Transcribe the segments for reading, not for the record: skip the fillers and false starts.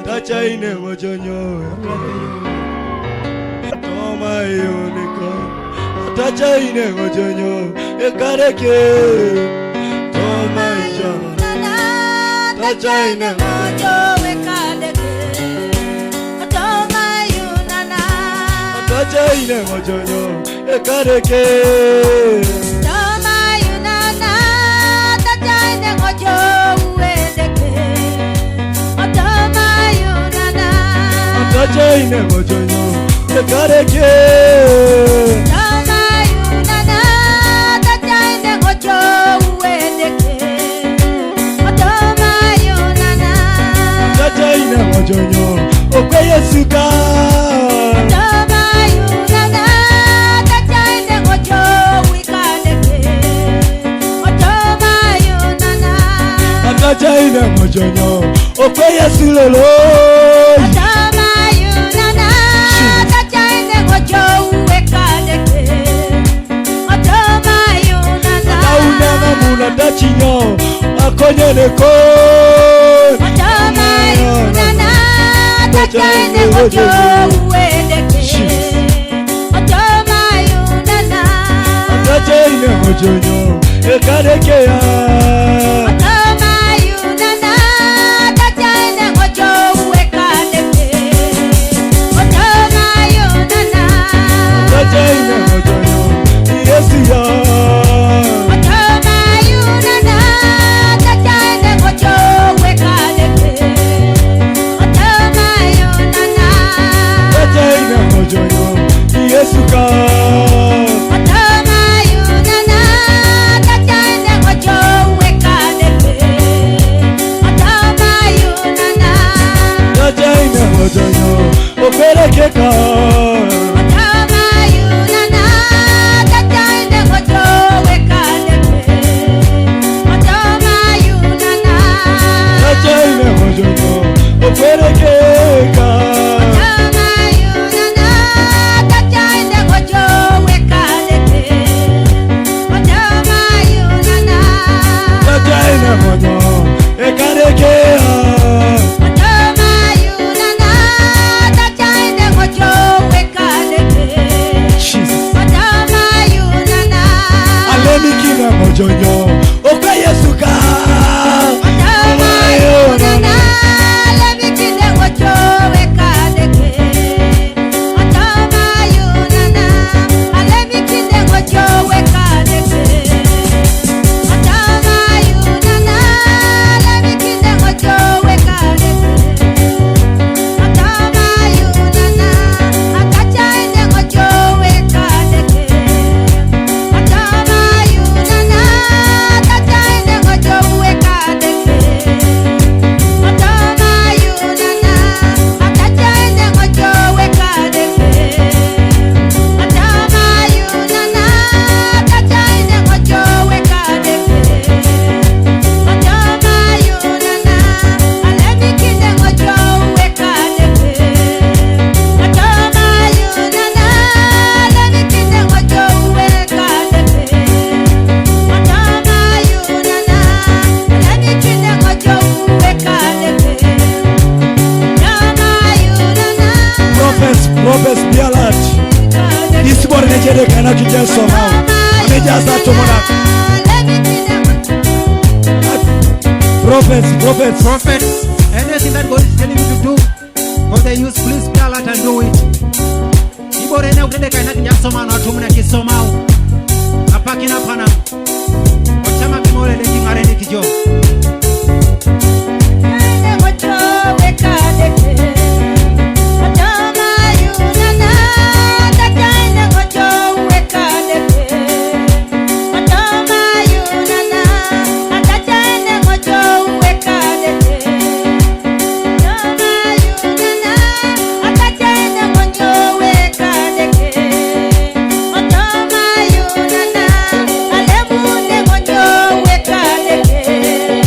tachaine mojonyo toma yoniko tachaine mojonyo ekareke toma yonana tachaine mojo ekareke toma yonana tachaine mojonyo ekareke toma yonana tachaine mojo tachaine mojonyo ekareke tama yunana tachaine mojo uendeke tama yunana tachaine mojonyo okweyesuka tama yunana tachaine mojo uikadeke tama yunana tachaine mojonyo okweyesulolo Dachinyo akonyeleko Otama yunana tachaine mojo uendeke Otama yunana tachaine mojonyo ekarekea Otama yunana tachaine mojo uekadeke Otama yunana tachaine mojonyo Yesu ya Yesuka Otama yunana tachaine mojo uekadeke Otama yunana tachaine mojonyo operekeka Otama yunana tachaine mojo uekadeke Otama yunana tachaine mojonyo operekeka mojonyo okweyesuka Otama yunana lemikinde mojo ekadeke Otama yunana alemikinde mojo ekadeke Otama yunana lemikinde mojo ekadeke Otama yunana akachaine mojo ekadeke Otama yunana tachaine mojo uekadeke Otama yunana akachaine mojo uekadeke Otama yunana tachaine mojo uekadeke Otama yunana alemikinde mojo uekadeke Otama yunana alemikinde mojo uekadeke Otama yunana lemikinde mojo uekadeke Otama yunana Prophets be alert. This morning nechere kana kijana somehow amejaza tomona Prophets anything that God is telling you to do for the use, please be alert and do it. Ibore na ukende kana kijana somana atumuna kisomao apaki na pana ochama kimole leki mareni kijo mojo ekadeke Otama yunana tachaine mojo uekadeke Otama yunana tachaine mojo uekadeke Otama yunana tachaine mojo uekadeke Otama yunana alemunde mojo uekadeke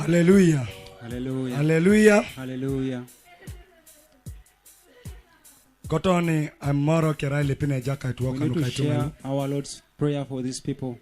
Hallelujah. Hallelujah. Hallelujah. Hallelujah. Gotoni amoro kerai lepine jaka We need to share our Lord's prayer for these people.